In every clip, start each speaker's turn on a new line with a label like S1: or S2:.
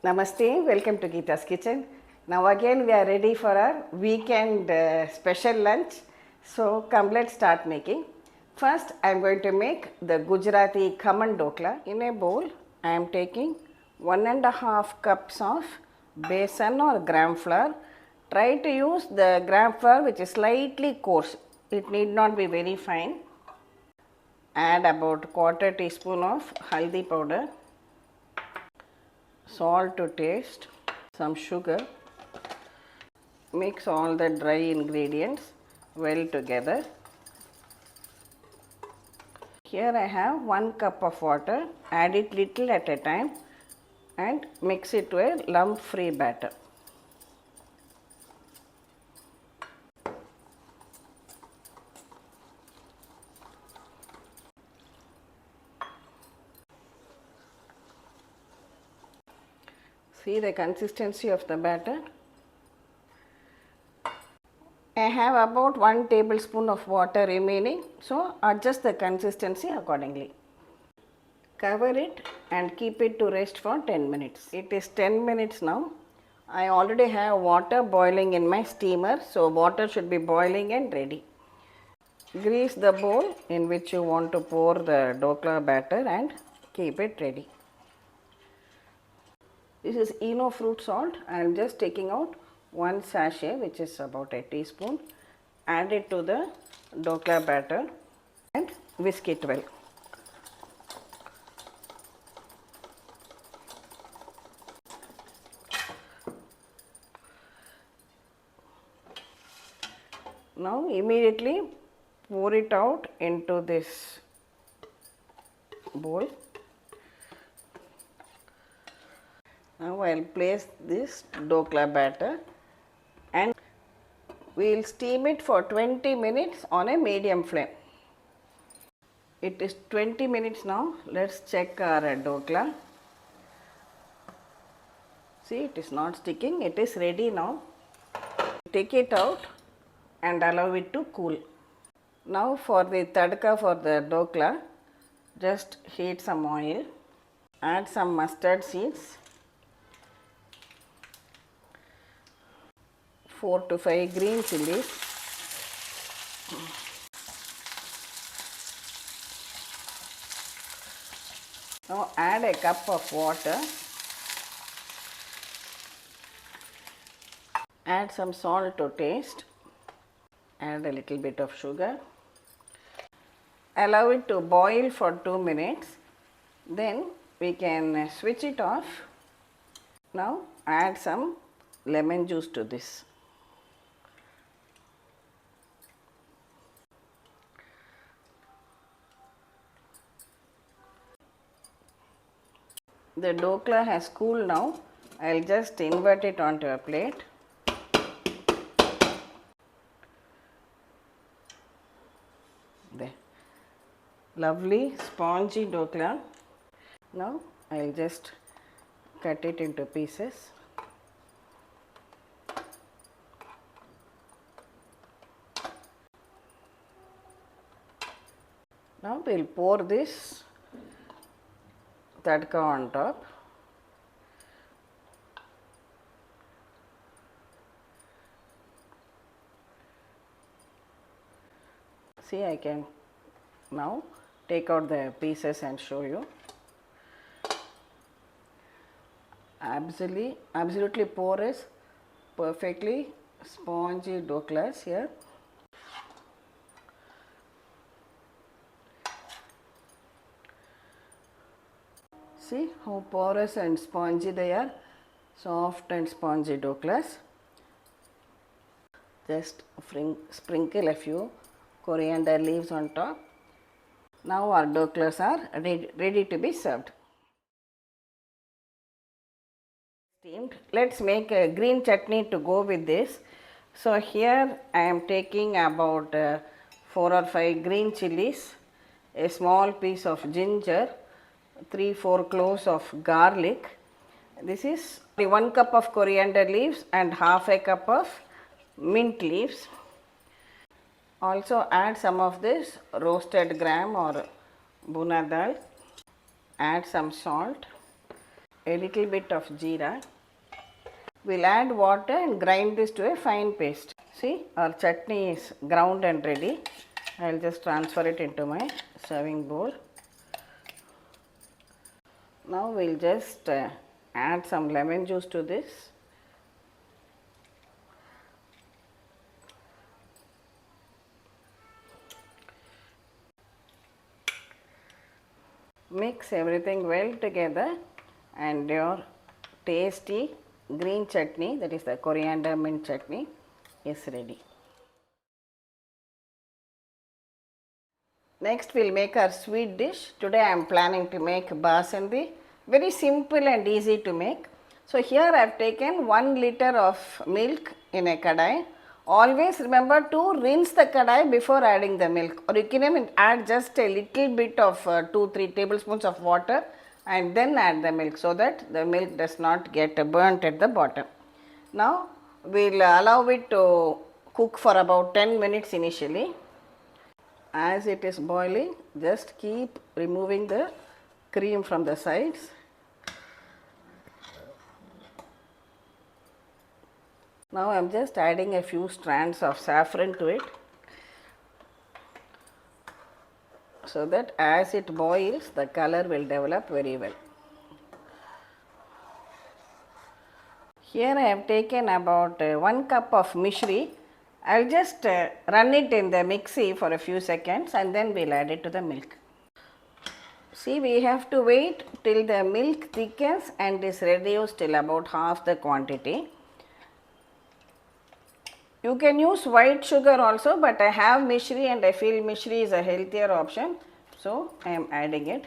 S1: Namaste, welcome to Geeta's Kitchen. Now again we are ready for our weekend special lunch. So come, let's start making. First I am going to make the Gujarati Khaman Dhokla. In a bowl I am taking 1.5 cups of besan or gram flour. Try to use the gram flour which is slightly coarse. It need not be very fine. Add about quarter teaspoon of haldi powder, salt to taste, some sugar. Mix all the dry ingredients well together. Here I have 1 cup of water. Add it little at a time and mix it to a lump free batter. See the consistency of the batter. I have about 1 tablespoon of water remaining, so adjust the consistency accordingly. Cover it and keep it to rest for 10 minutes. It is 10 minutes now. I already have water boiling in my steamer, so water should be boiling and ready. Grease the bowl in which you want to pour the dhokla batter and keep it ready. This is Eno fruit salt. I am just taking out 1 sachet, which is about a teaspoon. Add it to the dhokla batter and whisk it well. Now immediately pour it out into this bowl. Now I will place this dhokla batter and we will steam it for 20 minutes on a medium flame. It is 20 minutes now. Let's check our dhokla. See, it is not sticking. It is ready now. Take it out and allow it to cool. Now for the tadka for the dhokla, just heat some oil, add some mustard seeds, 4 to 5 green chilies, now add a cup of water, add some salt to taste, add a little bit of sugar, allow it to boil for 2 minutes, then we can switch it off. Now add some lemon juice to this. The dhokla has cooled now. I will just invert it onto a plate. There. Lovely spongy dhokla. Now I will just cut it into pieces. Now we will pour this tadka on top. See, I can now take out the pieces and show you. Absolutely porous, perfectly spongy dhoklas here. See how porous and spongy they are, soft and spongy dhoklas. Just sprinkle a few coriander leaves on top. Now our dhoklas are ready to be served. Steamed. Let's make a green chutney to go with this. So here I am taking about 4 or 5 green chilies, a small piece of ginger, 3-4 cloves of garlic. This is 1 cup of coriander leaves and half a cup of mint leaves. Also add some of this roasted gram or buna dal. Add some salt. a little bit of jeera. We'll add water and grind this to a fine paste. See, our chutney is ground and ready. I'll just transfer it into my serving bowl. Now we'll just add some lemon juice to this. Mix everything well together and your tasty green chutney, that is the coriander mint chutney, is ready. Next we'll make our sweet dish. Today I am planning to make Basundi. Very simple and easy to make. So here I have taken 1 liter of milk in a kadai. Always remember to rinse the kadai before adding the milk, or you can even add just a little bit of 2-3 tablespoons of water and then add the milk, so that the milk does not get burnt at the bottom. Now we'll allow it to cook for about 10 minutes initially. As it is boiling, just keep removing the cream from the sides. Now I am just adding a few strands of saffron to it, so that as it boils, the color will develop very well. Here I have taken about 1 cup of mishri. I will just run it in the mixie for a few seconds and then we will add it to the milk. See, we have to wait till the milk thickens and is reduced till about half the quantity. You can use white sugar also, but I have mishri and I feel mishri is a healthier option, so I am adding it.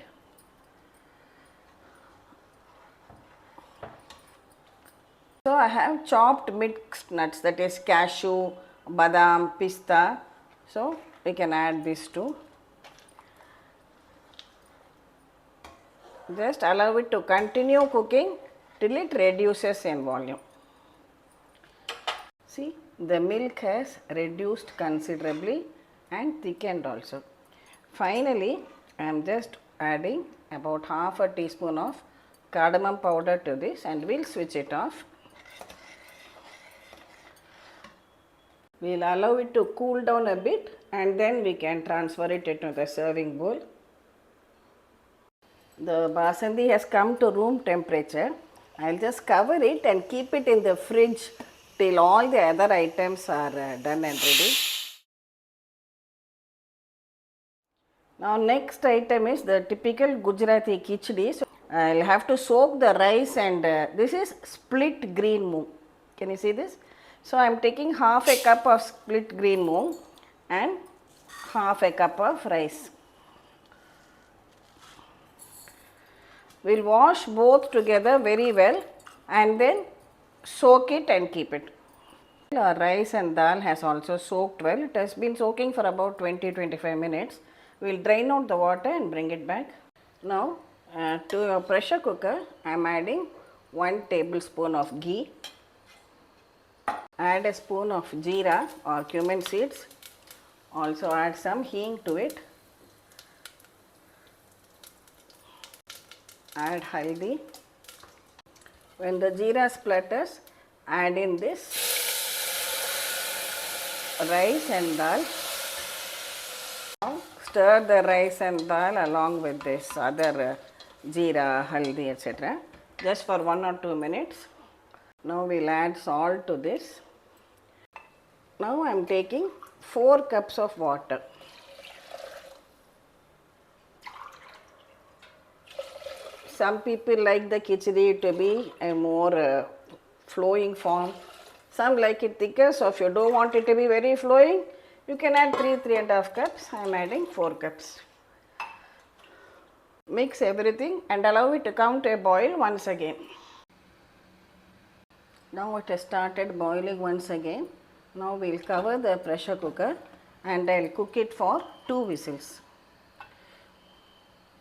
S1: So I have chopped mixed nuts, that is cashew, badam, pista, so we can add this too. Just allow it to continue cooking till it reduces in volume. See, the milk has reduced considerably and thickened also. Finally, I am just adding about half a teaspoon of cardamom powder to this and we'll switch it off. We'll allow it to cool down a bit and then we can transfer it into the serving bowl. The Basundi has come to room temperature. I'll just cover it and keep it in the fridge till all the other items are done and ready. Now next item is the typical Gujarati Khichdi. So I'll have to soak the rice and this is split green moong. Can you see this? So I am taking half a cup of split green moong and half a cup of rice. We'll wash both together very well and then soak it and keep it. Our rice and dal has also soaked well. It has been soaking for about 20-25 minutes. We will drain out the water and bring it back. Now to a pressure cooker, I am adding 1 tablespoon of ghee. Add a spoon of jeera or cumin seeds. Also add some hing to it. Add haldi. When the jeera splatters, add in this rice and dal. Now stir the rice and dal along with this other jeera, haldi, etc. just for 1 or 2 minutes. Now we will add salt to this. Now I am taking 4 cups of water. Some people like the khichdi to be a more flowing form. Some like it thicker, so if you don't want it to be very flowing, you can add 3-3.5 cups. I am adding 4 cups. Mix everything and allow it to come to a boil once again. Now it has started boiling once again. Now we will cover the pressure cooker and I will cook it for 2 whistles.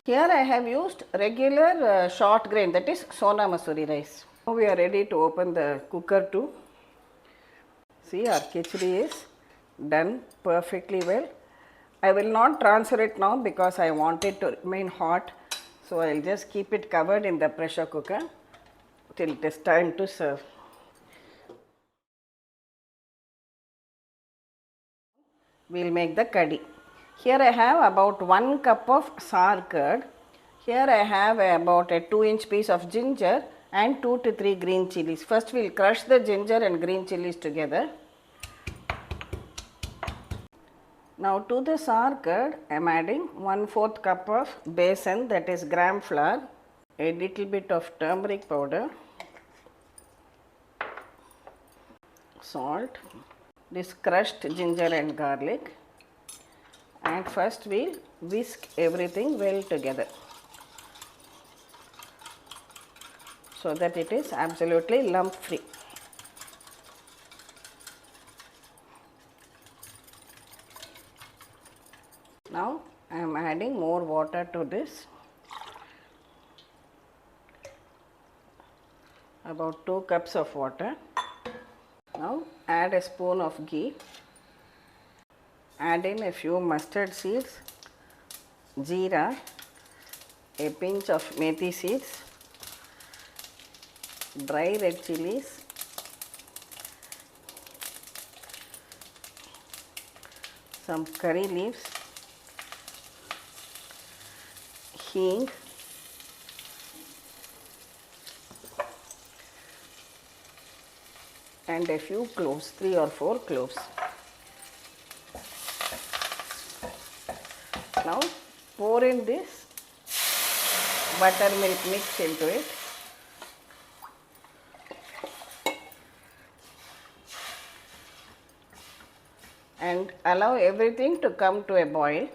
S1: Here I have used regular short grain, that is Sona Masuri rice. Now we are ready to open the cooker too. See, our khichdi is done perfectly well. I will not transfer it now because I want it to remain hot. So I will just keep it covered in the pressure cooker till it is time to serve. We'll make the kadhi. Here I have about 1 cup of sour curd. Here I have about a 2-inch piece of ginger and 2 to 3 green chilies. First we'll crush the ginger and green chilies together. Now to the sour curd I am adding 1/4 cup of besan, that is gram flour, a little bit of turmeric powder, salt, this crushed ginger and garlic, and first we will whisk everything well together so that it is absolutely lump free. Now I am adding more water to this, about 2 cups of water. Now add a spoon of ghee, add in a few mustard seeds, jeera, a pinch of methi seeds, dry red chilies, some curry leaves, hing, and a few cloves, 3 or 4 cloves. Now pour in this buttermilk mix into it. And allow everything to come to a boil.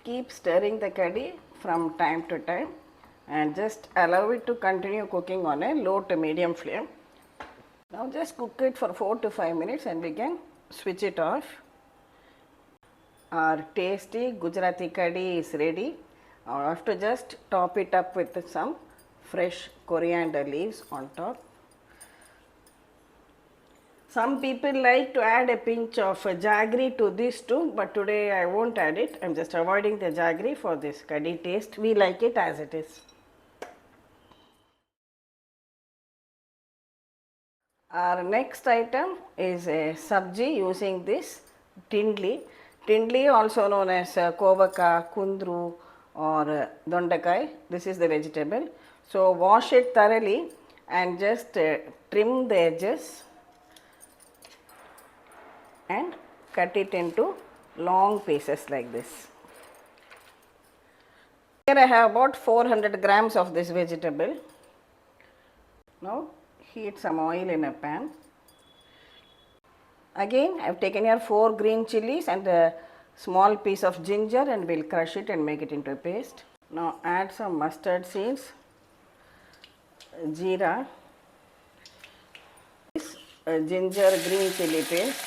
S1: Keep stirring the kadhi from time to time and just allow it to continue cooking on a low to medium flame. Now just cook it for 4 to 5 minutes and we can switch it off. Our tasty Gujarati Kadhi is ready. I have to just top it up with some fresh coriander leaves on top. Some people like to add a pinch of jaggery to this too, but today I won't add it. I am just avoiding the jaggery for this kadhi taste. We like it as it is. Our next item is a sabji using this tendli. Tendli, also known as kovaka, kundru or dondakai. This is the vegetable. So wash it thoroughly and just trim the edges and cut it into long pieces like this. Here I have about 400 grams of this vegetable. Now heat some oil in a pan. Again I have taken here 4 green chilies and a small piece of ginger and we will crush it and make it into a paste. Now add some mustard seeds, jeera, this ginger green chili paste,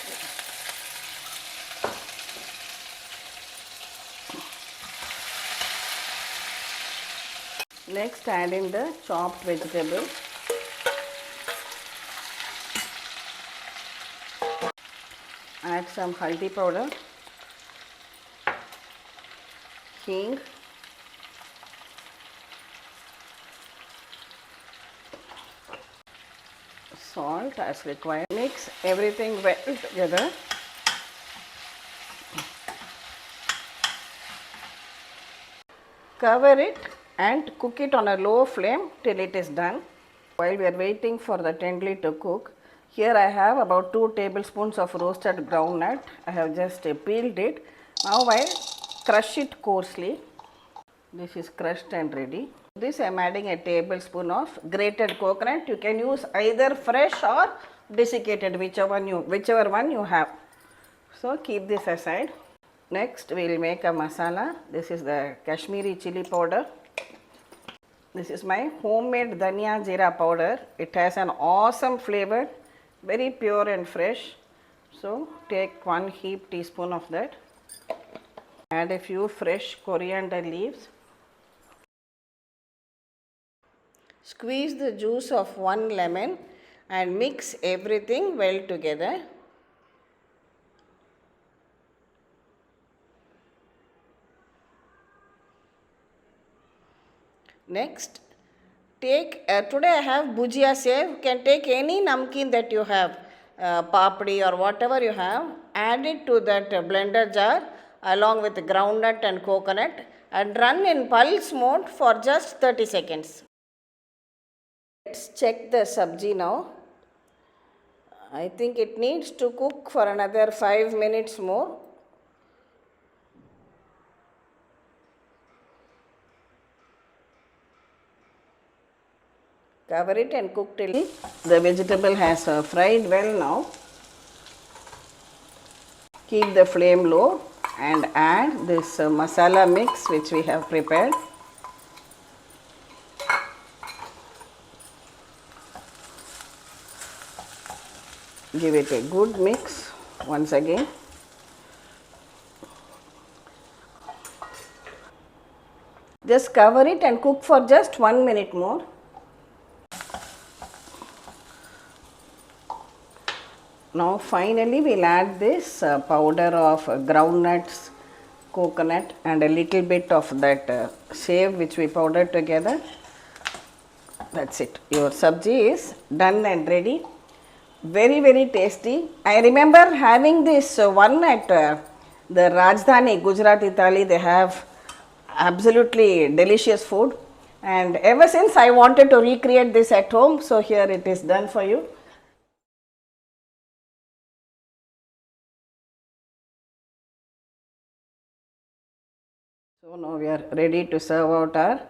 S1: next add in the chopped vegetable, add some haldi powder, hing, salt as required. Mix everything well together. Cover it and cook it on a low flame till it is done. While we are waiting for the tendli to cook, here I have about 2 tablespoons of roasted groundnut. I have just peeled it. Now I crush it coarsely. This is crushed and ready. This I am adding a tablespoon of grated coconut. You can use either fresh or desiccated, whichever one you have. So keep this aside. Next we will make a masala. This is the Kashmiri chili powder. This is my homemade dhania jeera powder. It has an awesome flavor, very pure and fresh. So take 1 heaped teaspoon of that. Add a few fresh coriander leaves. Squeeze the juice of 1 lemon and mix everything well together. Next, Take, today I have bhujia sev. You can take any namkeen that you have, papdi or whatever you have, add it to that blender jar along with groundnut and coconut and run in pulse mode for just 30 seconds. Let's check the sabji now. I think it needs to cook for another 5 minutes more. Cover it and cook till the vegetable has fried well now. Keep the flame low and add this masala mix which we have prepared. Give it a good mix once again. Just cover it and cook for just 1 minute more. Now finally we'll add this powder of groundnuts, coconut and a little bit of that sev which we powdered together. That's it. Your sabji is done and ready. Very, very tasty. I remember having this one at the Rajdhani Gujarati Kadhi. They have absolutely delicious food. And ever since I wanted to recreate this at home. So here it is done for you. So now we are ready to serve out our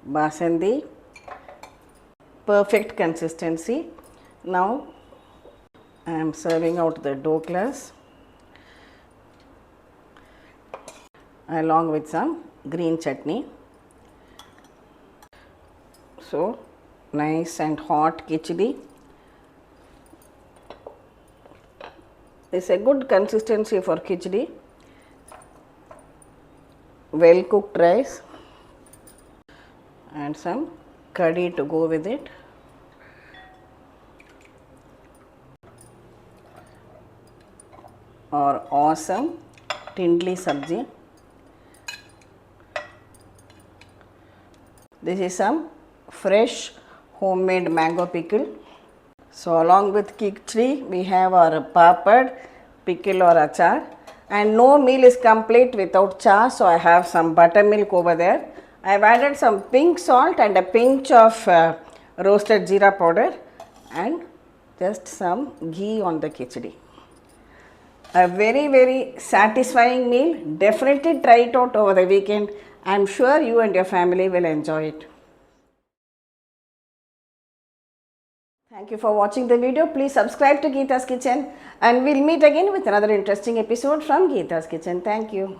S1: Basundi. Perfect consistency. Now I am serving out the doklas along with some green chutney. So nice and hot khichdi. It's a good consistency for khichdi. Well cooked rice and some kadhi to go with it. Or awesome Tendli sabji. This is some fresh homemade mango pickle. So along with khichdi we have our papad, pickle or achar. And no meal is complete without cha, so I have some buttermilk over there. I have added some pink salt and a pinch of roasted jeera powder and just some ghee on the khichdi. A very, very satisfying meal. Definitely try it out over the weekend. I am sure you and your family will enjoy it. Thank you for watching the video. Please subscribe to Geeta's Kitchen and we'll meet again with another interesting episode from Geeta's Kitchen. Thank you.